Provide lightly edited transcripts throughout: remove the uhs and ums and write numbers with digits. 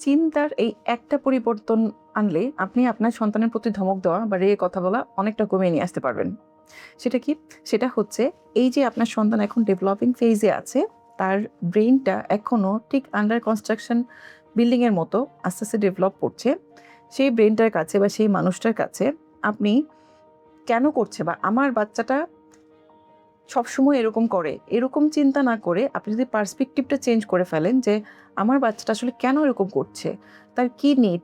চিন্তার এই একটা পরিবর্তন আনলে আপনি আপনার সন্তানের প্রতি ধমক দেওয়া বা রেগে কথা বলা অনেকটা কমিয়ে নিয়ে আসতে পারবেন। সেটা কি? সেটা হচ্ছে এই যে আপনার সন্তান এখন ডেভেলপিং ফেজে আছে, তার ব্রেইনটা এখনো ঠিক আন্ডার কনস্ট্রাকশন বিল্ডিং এর মতো আস্তে, আস্তে ডেভেলপ করছে। সেই ব্রেইনটার কাছে বা সেই মানুষটার কাছে আপনি কেন করছে বা আমার বাচ্চাটা সবসময় এরকম করে, এরকম চিন্তা না করে আপনি যদি পার্সপেক্টিভটা চেঞ্জ করে ফেলেন যে আমার বাচ্চাটা আসলে কেন এরকম করছে? তার কি নিড?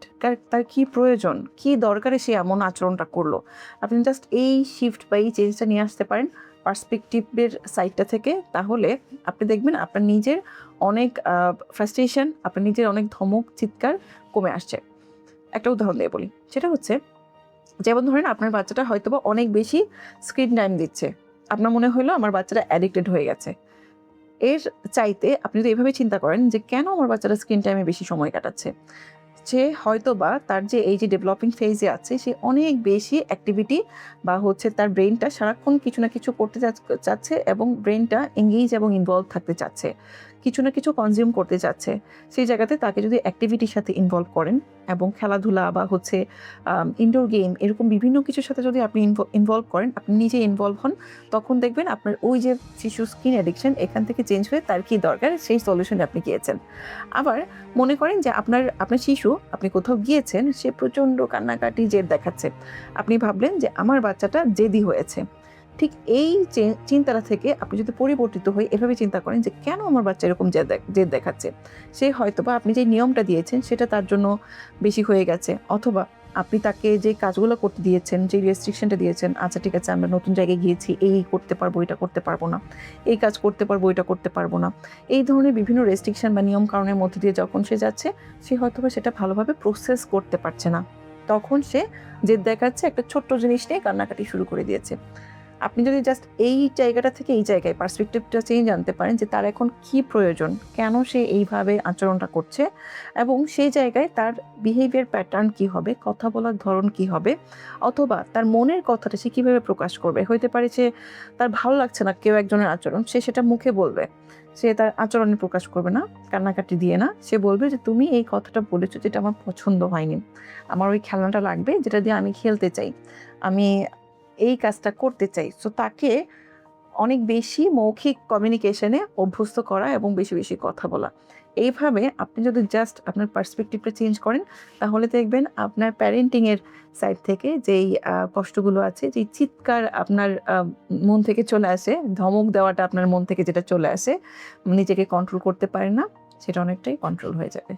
তার কি প্রয়োজন? কি দরকারে সে এমন আচরণটা করলো? আপনি জাস্ট এই শিফট বা এই চেঞ্জটা নিয়ে আসতে পারেন পার্সপেক্টিভের সাইডটা থেকে। তাহলে আপনি দেখবেন আপনার নিজের অনেক ফ্রাস্ট্রেশন, আপনার নিজের অনেক ধমক, চিৎকার কমে আসছে। একটা উদাহরণ দিয়ে বলি। সেটা হচ্ছে যেমন ধরেন আপনার বাচ্চাটা হয়তোবা অনেক বেশি স্ক্রিন টাইম দিচ্ছে। আপনার মনে হলো আমার বাচ্চাটা অ্যাডিক্টেড হয়ে গেছে। এর চাইতে আপনি যদি এভাবে চিন্তা করেন যে কেন আমার বাচ্চাটা স্ক্রিন টাইমে বেশি সময় কাটাচ্ছে? সে হয়তোবা তার যে এই যে ডেভেলপিং ফেজে আছে সে অনেক বেশি অ্যাক্টিভিটি বা হচ্ছে তার ব্রেইনটা সারাক্ষণ কিছু না কিছু করতে চাচ্ছে এবং ব্রেইনটা এঙ্গেজ এবং ইনভলভ থাকতে চাচ্ছে। কিছু না কিছু কনজিউম করতে চাচ্ছে। সেই জায়গাতে তাকে যদি অ্যাক্টিভিটির সাথে ইনভলভ করেন এবং খেলাধুলা বা হচ্ছে ইনডোর গেম এরকম বিভিন্ন কিছুর সাথে যদি আপনি ইনভলভ করেন, আপনি নিজে ইনভলভ হন, তখন দেখবেন আপনার ওই যে শিশুর স্ক্রিন অ্যাডিকশন এখান থেকে চেঞ্জ হয়ে তার কী দরকার সেই সলিউশনে আপনি গিয়েছেন। আবার মনে করেন যে আপনার শিশু আপনি কোথাও গিয়েছেন, সে প্রচণ্ড কান্নাকাটি জেদ দেখাচ্ছে। আপনি ভাবলেন যে আমার বাচ্চাটা জেদি হয়েছে। ঠিক এই চিন্তাটা থেকে আপনি যদি পরিবর্তিত হয়ে এভাবে চিন্তা করেন যে কেন আমার বাচ্চা এরকম জেদ দেখাচ্ছে? সে হয়তোবা আপনি যে নিয়মটা দিয়েছেন সেটা তার জন্য বেশি হয়ে গেছে, অথবা আপনি তাকে যে কাজগুলো করতে দিয়েছেন, যে রেস্ট্রিকশনটা দিয়েছেন, আচ্ছা ঠিক আছে আমরা নতুন জায়গায় গিয়েছি, এই করতে পারবো, এটা করতে পারবো না, এই কাজ করতে পারবো, এটা করতে পারবো না, এই ধরনের বিভিন্ন রেস্ট্রিকশন বা নিয়ম কানুনের মধ্যে দিয়ে যখন সে যাচ্ছে, সে হয়তোবা সেটা ভালোভাবে প্রসেস করতে পারছে না। তখন সে জেদ দেখাচ্ছে, একটা ছোট্ট জিনিস নিয়ে কান্নাকাটি শুরু করে দিয়েছে। আপনি যদি জাস্ট এই জায়গাটা থেকে এই জায়গায় পার্সপেক্টিভটা চেঞ্জ আনতে পারেন যে তার এখন কি প্রয়োজন, কেন সে এইভাবে আচরণটা করছে, এবং সেই জায়গায় তার বিহেভিয়ার প্যাটার্ন কি হবে, কথা বলার ধরন কি হবে, অথবা তার মনের কথাটা সে কীভাবে প্রকাশ করবে। হইতে পারে যে তার ভালো লাগছে না কেউ একজনের আচরণ, সে সেটা মুখে বলবে, সে তার আচরণে প্রকাশ করবে না, কান্নাকাটি দিয়ে না, সে বলবে যে তুমি এই কথাটা বলেছো যেটা আমার পছন্দ হয়নি, আমার ওই খেলনাটা লাগবে যেটা দিয়ে আমি খেলতে চাই, আমি এই কাজটা করতে চাই। সো তাকে অনেক বেশি মৌখিক কমিউনিকেশনে অভ্যস্ত করা এবং বেশি, বেশি কথা বলা। এইভাবে আপনি যদি জাস্ট আপনার পার্সপেক্টিভটা চেঞ্জ করেন, তাহলে দেখবেন আপনার প্যারেন্টিংয়ের সাইড থেকে যেই কষ্টগুলো আছে, যেই চিৎকার আপনার মন থেকে চলে আসে, ধমক দেওয়াটা আপনার মন থেকে যেটা চলে আসে, নিজেকে কন্ট্রোল করতে পারেন না, সেটা অনেকটাই কন্ট্রোল হয়ে যাবে।